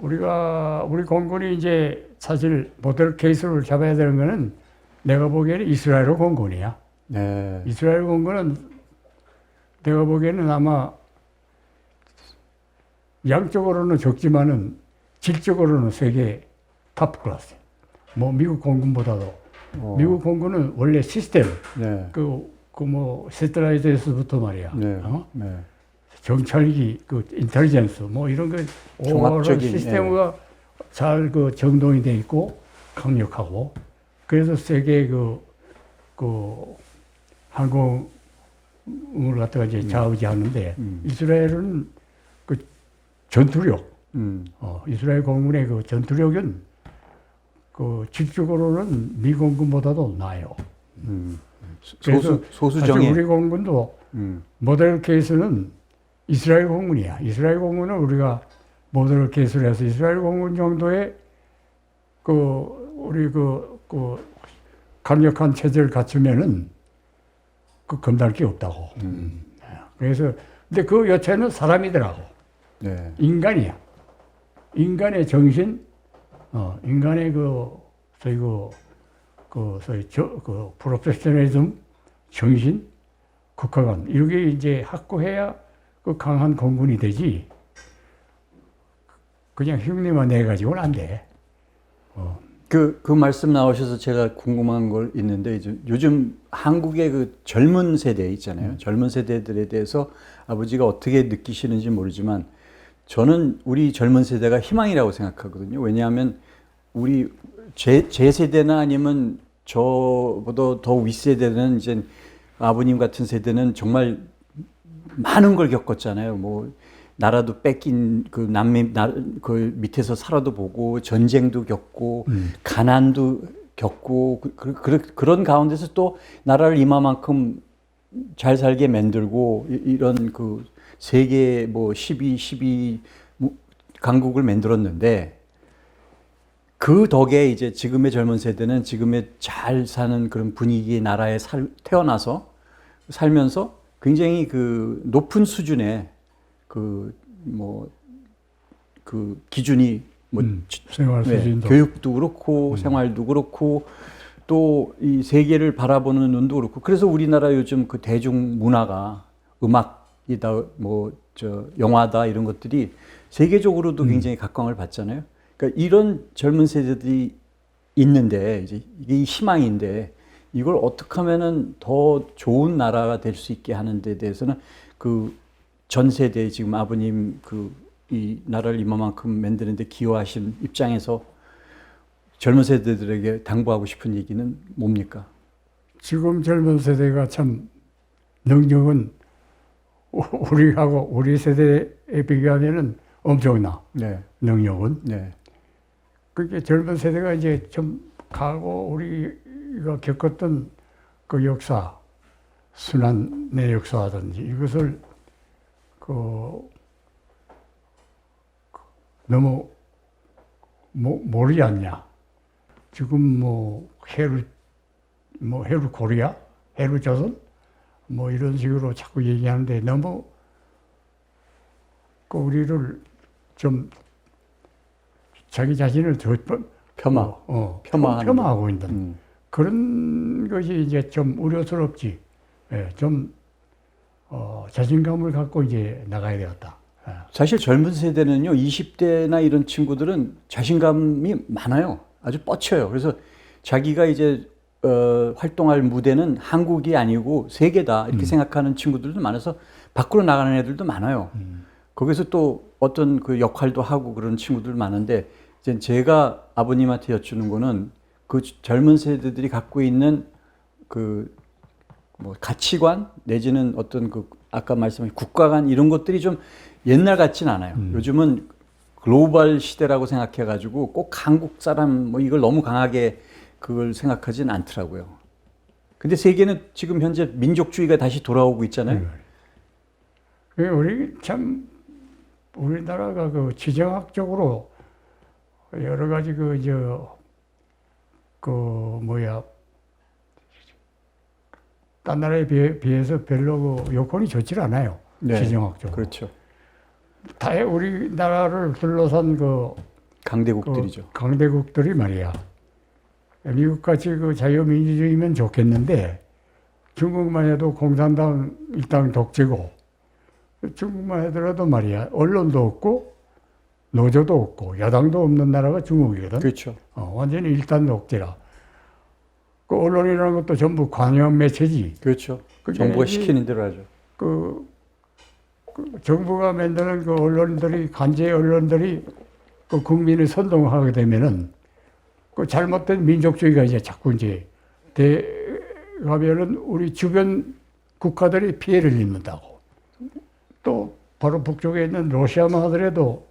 우리 공군이 이제 사실 모델 케이스를 잡아야 되는 거는 내가 보기에는 이스라엘 공군이야. 네. 이스라엘 공군은 내가 보기에는 아마 양적으로는 적지만은 질적으로는 세계 탑 클래스. 뭐 미국 공군보다도 미국 공군은 원래 시스템 네. 세틀라이트에서부터 말이야. 네. 어? 네. 정찰기, 인텔리전스 뭐 이런 거 종합적인 시스템과 잘 정동이 돼 있고 강력하고 그래서 세계 항공을 갖다가 이제 좌우지하는데 이스라엘은 그 전투력, 이스라엘 공군의 그 전투력은 질적으로는 미 공군보다도 나아요. 그래서 소수정예. 사실 우리 공군도 모델 케이스는 이스라엘 공군이야. 이스라엘 공군은 우리가 모델 케이스를 해서 이스라엘 공군 정도의 우리 강력한 체제를 갖추면은 겁날 게 없다고. 그래서 근데 그 여체는 사람이더라고. 네. 인간이야. 인간의 정신, 인간의 프로페셔널리즘, 정신, 국가관, 이렇게 이제 확고해야 강한 공군이 되지. 그냥 흉내만 내가지고는 안 돼. 그 말씀 나오셔서 제가 궁금한 걸 있는데, 이제 요즘 한국의 그 젊은 세대 있잖아요. 젊은 세대들에 대해서 아버지가 어떻게 느끼시는지 모르지만, 저는 우리 젊은 세대가 희망이라고 생각하거든요. 왜냐하면 제 세대나 아니면 저보다 더 윗세대는 이제 아버님 같은 세대는 정말 많은 걸 겪었잖아요. 뭐 나라도 뺏긴 그 밑에서 살아도 보고 전쟁도 겪고 가난도 겪고 그런 가운데서 또 나라를 이만큼 잘 살게 만들고 이런 그 세계 12 강국을 만들었는데, 그 덕에 이제 지금의 젊은 세대는 지금의 잘 사는 그런 분위기의 나라에 태어나서 살면서 굉장히 그 높은 수준의 기준이 생활 수준도 교육도 그렇고 생활도 그렇고 또 이 세계를 바라보는 눈도 그렇고, 그래서 우리나라 요즘 그 대중 문화가 음악이다 영화다 이런 것들이 세계적으로도 굉장히 각광을 받잖아요. 그러니까 이런 젊은 세대들이 있는데 이제 이게 희망인데, 이걸 어떻게 하면은 더 좋은 나라가 될 수 있게 하는 데 대해서는 그 전 세대 지금 아버님 이 나라를 이만큼 만드는데 기여하신 입장에서 젊은 세대들에게 당부하고 싶은 얘기는 뭡니까? 지금 젊은 세대가 참 능력은 우리 세대에 비교하면은 엄청나. 네. 능력은. 네. 그게 젊은 세대가 이제 좀 가고 우리가 겪었던 그 역사, 순환의 역사든지 이것을 너무 모르지 않냐. 지금 해루 코리아, 해루 조선 이런 식으로 자꾸 얘기하는데 너무 우리를 좀 자기 자신을 더 폄하하고 있는 그런 것이 이제 좀 우려스럽지. 예, 좀 자신감을 갖고 이제 나가야 되겠다. 예. 사실 젊은 세대는요, 20대나 이런 친구들은 자신감이 많아요. 아주 뻗쳐요. 그래서 자기가 이제 활동할 무대는 한국이 아니고 세계다 이렇게 생각하는 친구들도 많아서 밖으로 나가는 애들도 많아요. 거기서 또 어떤 그 역할도 하고 그런 친구들 많은데, 이제 제가 아버님한테 여쭈는 거는 그 젊은 세대들이 갖고 있는 가치관 내지는 어떤 아까 말씀하신 국가관 이런 것들이 좀 옛날 같진 않아요. 요즘은 글로벌 시대라고 생각해가지고 꼭 한국 사람 이걸 너무 강하게 그걸 생각하진 않더라고요. 근데 세계는 지금 현재 민족주의가 다시 돌아오고 있잖아요. 우리나라가 지정학적으로 여러 가지 딴 나라에 비해서 별로 여건이 좋지 않아요. 네, 지정학적으로. 그렇죠. 우리나라를 둘러싼 강대국들이죠. 그 강대국들이 말이야. 미국같이 그 자유민주주의면 좋겠는데 중국만 해도 공산당 일당 독재고 중국만 하더라도 말이야. 언론도 없고 노조도 없고 야당도 없는 나라가 중국이거든. 그렇죠. 완전히 일단 독재라. 그 언론이라는 것도 전부 관영 매체지. 그렇죠. 그게 정부가 이- 시키는 대로 하죠. 그 정부가 만드는 그 언론들이 관제 언론들이 그 국민을 선동하게 되면은 그 잘못된 민족주의가 이제 자꾸 이제 가면은 우리 주변 국가들이 피해를 입는다고. 또 바로 북쪽에 있는 러시아만 하더라도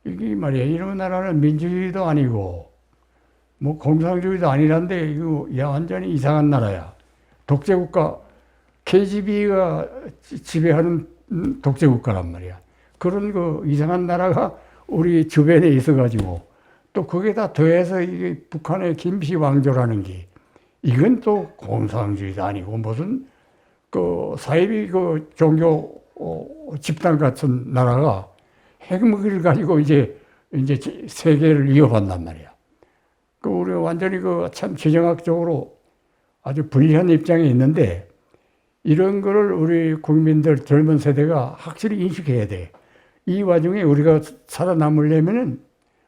이게 말이야 이런 나라는 민주주의도 아니고 뭐 공산주의도 아니란데 이거 야 완전히 이상한 나라야. 독재국가 KGB가 지배하는 독재국가란 말이야. 그런 그 이상한 나라가 우리 주변에 있어가지고 또 거기에다 더해서 이게 북한의 김씨 왕조라는 게 이건 또 공산주의도 아니고 무슨 그 사이비 그 종교 집단 같은 나라가 핵무기를 가지고 이제 세계를 이어간단 말이야. 그 우리 완전히 그 참 지정학적으로 아주 불리한 입장에 있는데 이런 거를 우리 국민들 젊은 세대가 확실히 인식해야 돼. 이 와중에 우리가 살아남으려면은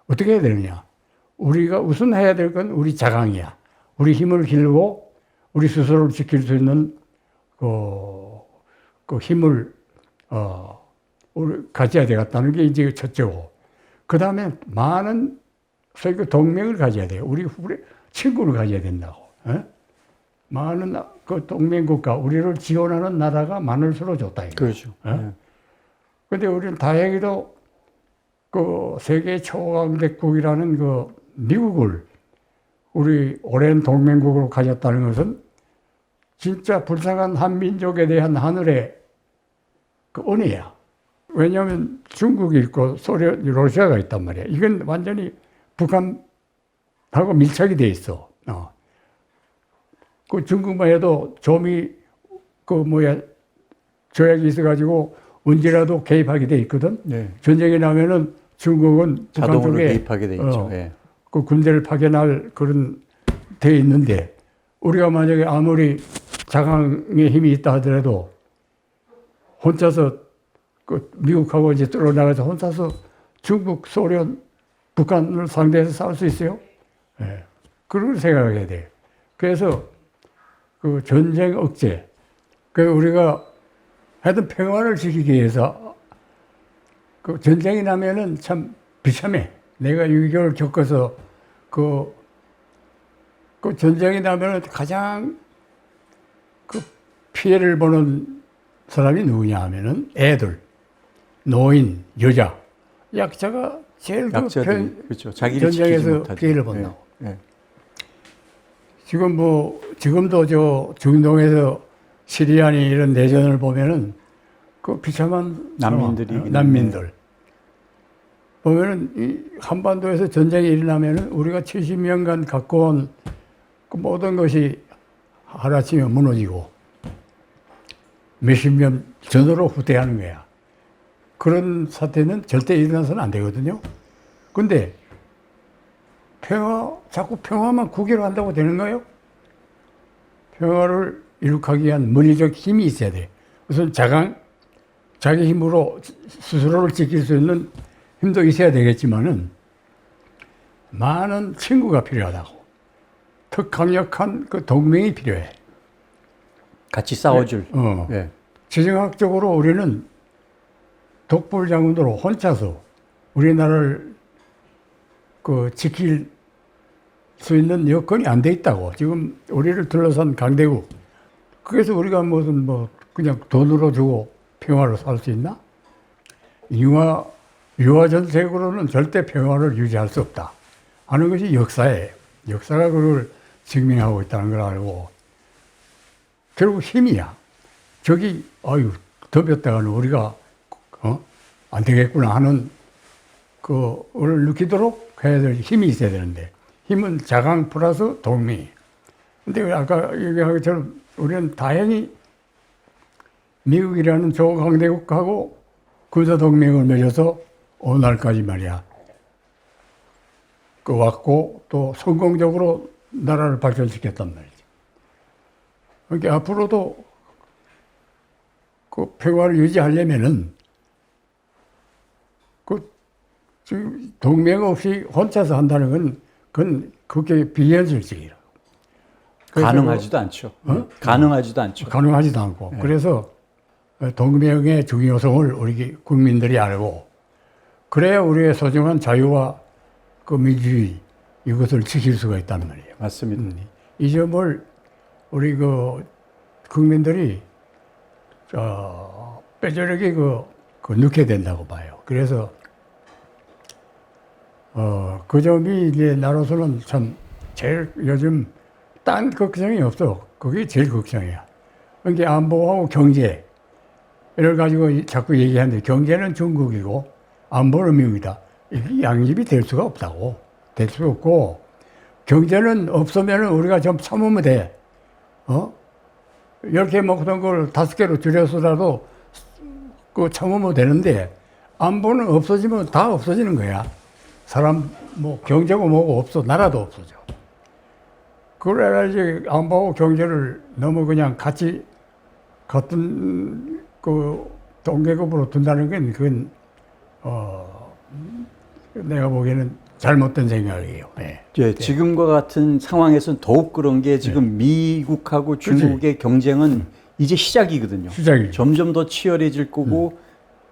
어떻게 해야 되느냐? 우리가 우선 해야 될 건 우리 자강이야. 우리 힘을 기르고 우리 스스로를 지킬 수 있는 그 힘을 우리 가져야 되겠다는 게 이제 첫째고. 그 다음에 많은 소위 그 동맹을 가져야 돼요. 우리 친구를 가져야 된다고. 많은 그 동맹국가, 우리를 지원하는 나라가 많을수록 좋다. 그렇죠. 근데 우리는 다행히도 그 세계 초강대국이라는 그 미국을 우리 오랜 동맹국으로 가졌다는 것은 진짜 불쌍한 한민족에 대한 하늘의 그 은혜야. 왜냐하면 중국이 있고 러시아가 있단 말이야. 이건 완전히 북한하고 밀착이 돼 있어. 그 중국만 해도 조미 조약이 있어가지고 언제라도 개입하게 돼 있거든. 네. 전쟁이 나면은 중국은 북한 자동으로 쪽에 개입하게 돼 있죠. 예. 그 군대를 파견할 그런 돼 있는데 우리가 만약에 아무리 자강의 힘이 있다 하더라도 혼자서 그 미국하고 이제 떨어나가서 혼자서 중국, 소련, 북한을 상대해서 싸울 수 있어요? 예. 그걸 생각해야 돼. 그래서 그 전쟁 억제, 그 우리가 하여튼 평화를 지키기 위해서 그 전쟁이 나면은 참 비참해. 내가 6.25를 겪어서 그 전쟁이 나면은 가장 그 피해를 보는 사람이 누구냐 하면은 애들, 노인, 여자, 약자가 제일 약자들이 그렇죠. 자기를 지키지 전쟁에서 못하죠. 피해를 본다고. 예. 지금도 저 중동에서 시리아니 이런 내전을 보면은 그 비참한 난민들 보면은 이 한반도에서 전쟁이 일어나면은 우리가 70년간 갖고 온 그 모든 것이 하루아침에 무너지고 몇십 년 전으로 후퇴하는 거야. 그런 사태는 절대 일어나서는 안 되거든요. 근데 자꾸 평화만 구기로 한다고 되는가요? 평화를 이룩하기 위한 물리적 힘이 있어야 돼. 우선 자기 힘으로 스스로를 지킬 수 있는 힘도 있어야 되겠지만은 많은 친구가 필요하다고. 더 강력한 그 동맹이 필요해. 같이 싸워줄. 예. 지정학적으로 우리는 독불장군으로 혼자서 우리나라를 그 지킬 수 있는 여건이 안 돼 있다고. 지금 우리를 둘러싼 강대국. 그래서 우리가 무슨 그냥 돈으로 주고 평화를 살 수 있나? 유화전색으로는 절대 평화를 유지할 수 없다 하는 것이 역사예요. 역사가 그걸 증명하고 있다는 걸 알고 결국 힘이야. 저기 덮였다가는 우리가 안 되겠구나 하는 그를 느끼도록 해야 될 힘이 있어야 되는데 힘은 자강 플러스 동맹. 근데 아까 얘기한 것처럼 우리는 다행히 미국이라는 조강대국하고 군사동맹을 맺어서 오늘날까지 말이야. 왔고 또 성공적으로 나라를 발전시켰단 말이죠. 그러니까 앞으로도 그 평화를 유지하려면은 그 지금 동맹 없이 혼자서 한다는 건 그건 그게 비현실적이라고. 가능하지도 않죠. 가능하지도 않죠. 가능하지도 않고. 네. 그래서 동맹의 중요성을 우리 국민들이 알고 그래야 우리의 소중한 자유와 그 민주주의 이것을 지킬 수가 있단 말이에요. 맞습니다. 이 점을 우리 그 국민들이 뼈저리게 그 넣게 된다고 봐요. 그래서 그 점이 이제 나로서는 참 제일 요즘 딴 걱정이 없어. 그게 제일 걱정이야. 그러니까 안보하고 경제 이걸 가지고 자꾸 얘기하는데 경제는 중국이고 안보는 미국이다. 이게 양립이 될 수가 없다고. 될 수가 없고 경제는 없으면 우리가 좀 참으면 돼. 10개 먹던 걸 5개로 줄여서라도 그 참으면 되는데 안보는 없어지면 다 없어지는 거야. 사람 뭐 경제고 뭐고 없어. 나라도 없어져. 그래야지 안보하고 경제를 너무 그냥 같이 같은 그 동계급으로 둔다는 건 그건 내가 보기에는 잘못된 생각이에요. 네. 예, 지금과 같은 상황에서는 더욱 그런 게 지금 미국하고 중국의 경쟁은 이제 시작이거든요. 시작이죠. 점점 더 치열해질 거고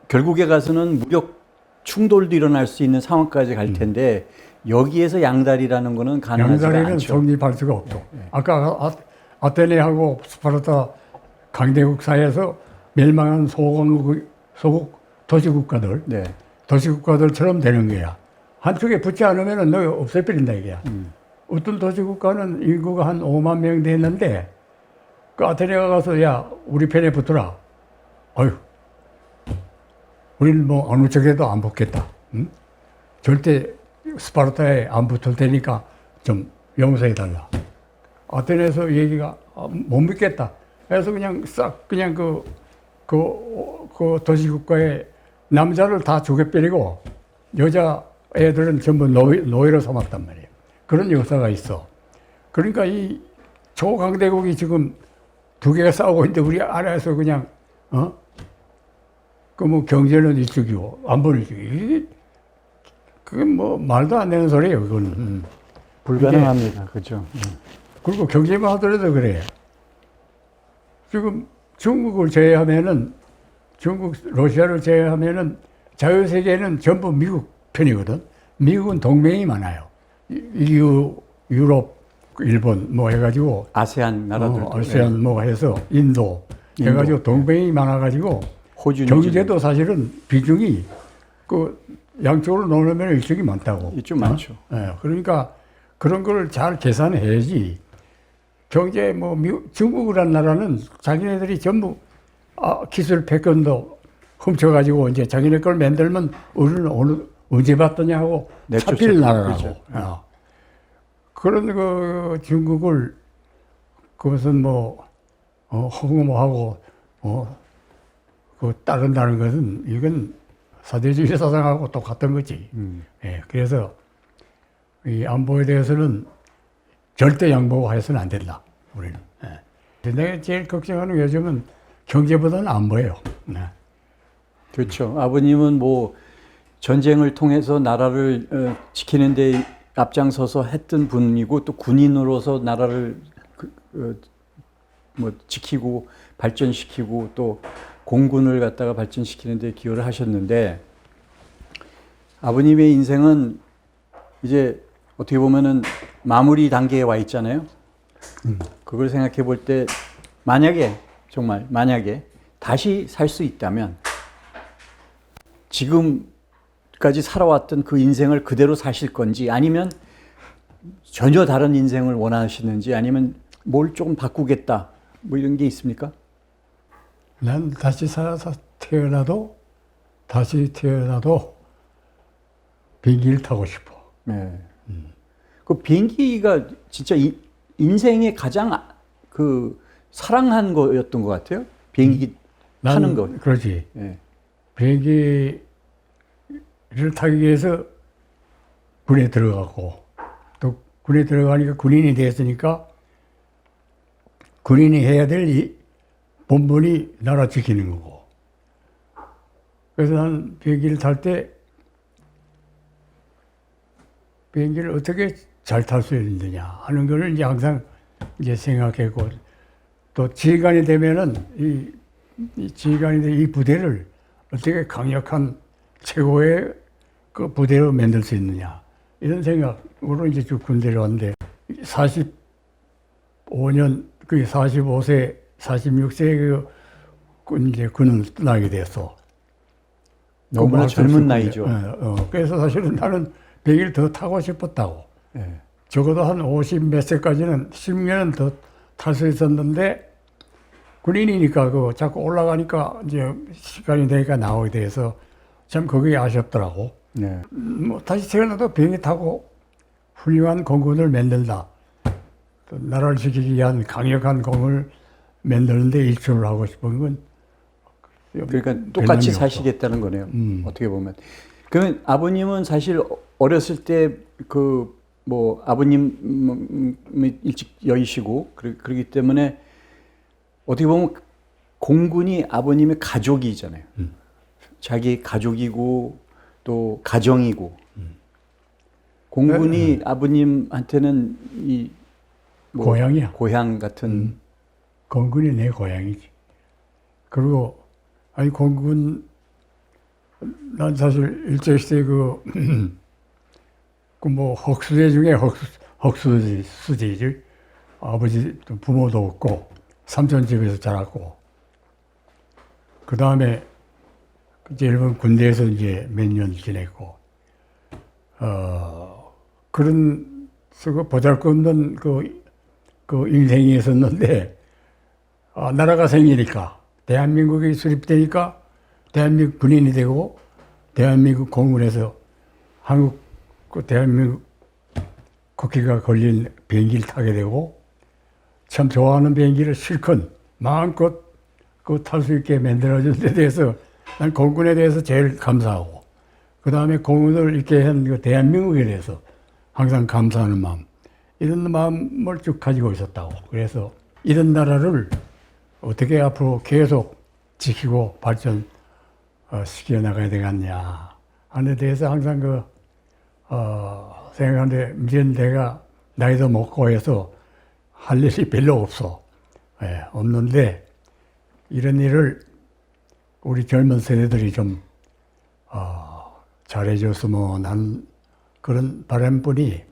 결국에 가서는 무력 충돌도 일어날 수 있는 상황까지 갈 텐데 여기에서 양다리라는 거는 가능하지가 양다리는 않죠. 성립할 수가 없죠. 아까 아테네하고 스파르타 강대국 사이에서 멸망한 소국 도시국가들, 네. 도시국가들처럼 되는 거야. 한쪽에 붙지 않으면 너 없애버린다 이게야. 어떤 도시국가는 인구가 한 5만 명 됐는데 그 아테네가 가서 야 우리 편에 붙어라. 아유, 우리는 뭐 어느 쪽에도 안 붙겠다. 응? 절대 스파르타에 안 붙을 테니까 좀 용서해달라. 아테네에서 얘기가 못 믿겠다. 그래서 그냥 싹 그냥 그 도시국가의 남자를 다 죽여버리고 여자 애들은 전부 노예로 삼았단 말이에요. 그런 역사가 있어. 그러니까 이 초강대국이 지금 두 개가 싸우고 있는데 우리 아래에서 그냥 그 뭐 경제는 이쪽이고 안보는 이쪽이고 그건 뭐 말도 안 되는 소리예요. 그건 불가능합니다. 그죠? 그리고 경제만 하더라도 그래. 지금 중국을 제외하면은 러시아를 제외하면은 자유세계는 전부 미국 편이거든. 미국은 동맹이 많아요. 유럽, 일본 뭐 해가지고 아세안 나라들, 아세안 뭐 해서 인도 해가지고 동맹이 많아가지고 호주, 경제도 사실은 비중이 그 양쪽으로 놓으면 일정이 많다고. 좀 많죠. 그러니까 그런 걸 잘 계산해야지. 경제 뭐 중국이라는 나라는 자기네들이 전부 기술 패권도 훔쳐가지고 이제 자기네 걸 만들면 우리는 언제 봤더냐 하고 잡힐 나라라고. 그렇죠. 그런 그 중국을 그것은 뭐 허무하고 그 따른다는 것은 이건 사대주의 사상하고 똑같은 거지. 그래서 이 안보에 대해서는 절대 양보해서는 안 된다. 우리는. 내가 제일 걱정하는 요즘은 경제보다는 안보예요. 그렇죠. 아버님은 뭐 전쟁을 통해서 나라를 지키는 데 앞장서서 했던 분이고 또 군인으로서 나라를 뭐 지키고 발전시키고 또 공군을 갖다가 발전시키는 데 기여를 하셨는데 아버님의 인생은 이제 어떻게 보면은 마무리 단계에 와 있잖아요. 그걸 생각해 볼 때 만약에 다시 살 수 있다면 지금까지 살아왔던 그 인생을 그대로 사실 건지 아니면 전혀 다른 인생을 원하시는지 아니면 뭘 조금 바꾸겠다 뭐 이런 게 있습니까? 난 다시 살아서 다시 태어나도 비행기를 타고 싶어. 네. 그 비행기가 진짜 인생의 가장 그 사랑한 거였던 것 같아요. 비행기 타는 거. 그렇지. 네. 비행기를 타기 위해서 군에 들어가고 군에 들어가니까 군인이 됐으니까 군인이 해야 될 이 본분이 나라 지키는 거고. 그래서 난 비행기를 탈 때 비행기를 어떻게 잘 탈 수 있느냐 하는 걸 이제 항상 이제 생각했고, 또 지휘관이 되면은 이 지휘관이 된 이 부대를 어떻게 강력한 최고의 그 부대로 만들 수 있느냐 이런 생각으로 이제 쭉 군대를 왔는데 45년 그 45세 46세 이제 군을 떠나게 됐어. 너무나 젊은 나이죠. 그래서 사실은 나는 비행기를 더 타고 싶었다고. 네. 적어도 한 50 몇 세까지는 10년은 더 탈 수 있었는데 군인이니까 그 자꾸 올라가니까 이제 시간이 되니까 나오게 돼서 참 그게 아쉽더라고. 네. 뭐 다시 태어나도 비행기 타고 훌륭한 공군을 만들다. 또 나라를 지키기 위한 강력한 공을 만드는데 일조를 하고 싶은 건 그러니까 똑같이 변함이 사시겠다는 거네요. 어떻게 보면. 그러면 아버님은 사실 어렸을 때 그 뭐 아버님 일찍 여의시고 그러기 때문에 어떻게 보면 공군이 아버님의 가족이잖아요. 자기 가족이고 또 가정이고. 공군이 아버님한테는 이 뭐 고향이야. 고향 같은. 공군이 내 고향이지. 그리고 아니 공군 난 사실 일제시대 그 뭐 헉수제 중에 헉수제지. 아버지 부모도 없고 삼촌 집에서 자랐고, 그 다음에 이제 일본 군대에서 이제 몇 년 지냈고, 그런 그 보잘것없는 그 인생이 있었는데, 나라가 생기니까 대한민국이 수립되니까 대한민국 군인이 되고 대한민국 공군에서 한국 그 대한민국 국기가 걸린 비행기를 타게 되고, 참 좋아하는 비행기를 실컷 마음껏 그 탈 수 있게 만들어준 데 대해서 난 공군에 대해서 제일 감사하고, 그 다음에 공군을 이렇게 한 그 대한민국에 대해서 항상 감사하는 마음, 이런 마음을 쭉 가지고 있었다고. 그래서 이런 나라를 어떻게 앞으로 계속 지키고 발전 시켜 나가야 되겠냐 하는 데 대해서 항상 생각하는데, 이제는 내가 나이도 먹고 해서 할 일이 별로 없어. 없는데 이런 일을 우리 젊은 세대들이 좀 잘해줬으면 하는 그런 바람뿐이.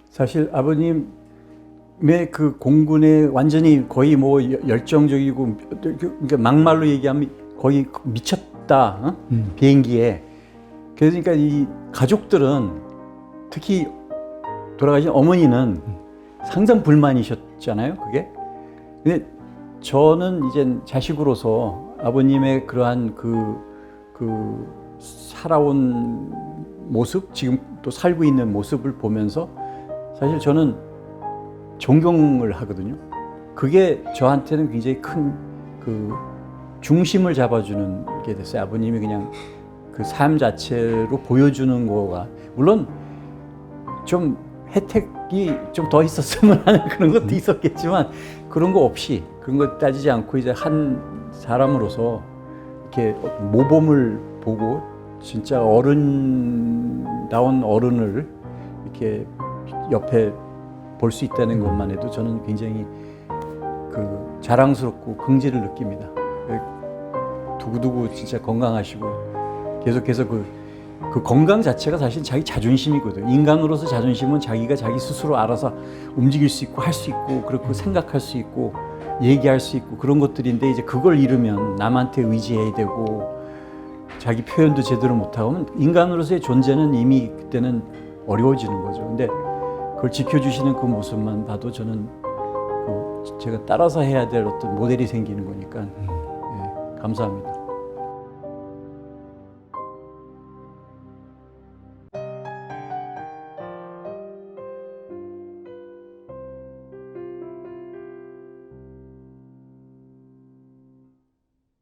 사실 아버님의 그 공군에 완전히 거의 뭐 열정적이고, 그러니까 막말로 얘기하면 거의 미쳤다. 비행기에. 그러니까 이 가족들은, 특히 돌아가신 어머니는 상당 불만이셨잖아요, 그게. 근데 저는 이제 자식으로서 아버님의 그러한 그 살아온 모습, 지금 또 살고 있는 모습을 보면서 사실 저는 존경을 하거든요. 그게 저한테는 굉장히 큰 그 중심을 잡아주는 게 됐어요. 아버님이 그냥 그 삶 자체로 보여주는 거가, 물론 좀 혜택이 좀 더 있었으면 하는 그런 것도 있었겠지만, 그런 거 없이, 그런 거 따지지 않고 이제 한 사람으로서 이렇게 모범을 보고 진짜 어른다운 어른을 이렇게 옆에 볼 수 있다는 것만 해도 저는 굉장히 그 자랑스럽고 긍지를 느낍니다. 두고두고 진짜 건강하시고 계속해서 그 건강 자체가 사실 자기 자존심이거든요. 인간으로서 자존심은 자기가 자기 스스로 알아서 움직일 수 있고 할 수 있고, 그렇고 생각할 수 있고 얘기할 수 있고 그런 것들인데, 이제 그걸 잃으면 남한테 의지해야 되고 자기 표현도 제대로 못하면 인간으로서의 존재는 이미 그때는 어려워지는 거죠. 근데 그걸 지켜주시는 그 모습만 봐도 저는 제가 따라서 해야 될 어떤 모델이 생기는 거니까 감사합니다.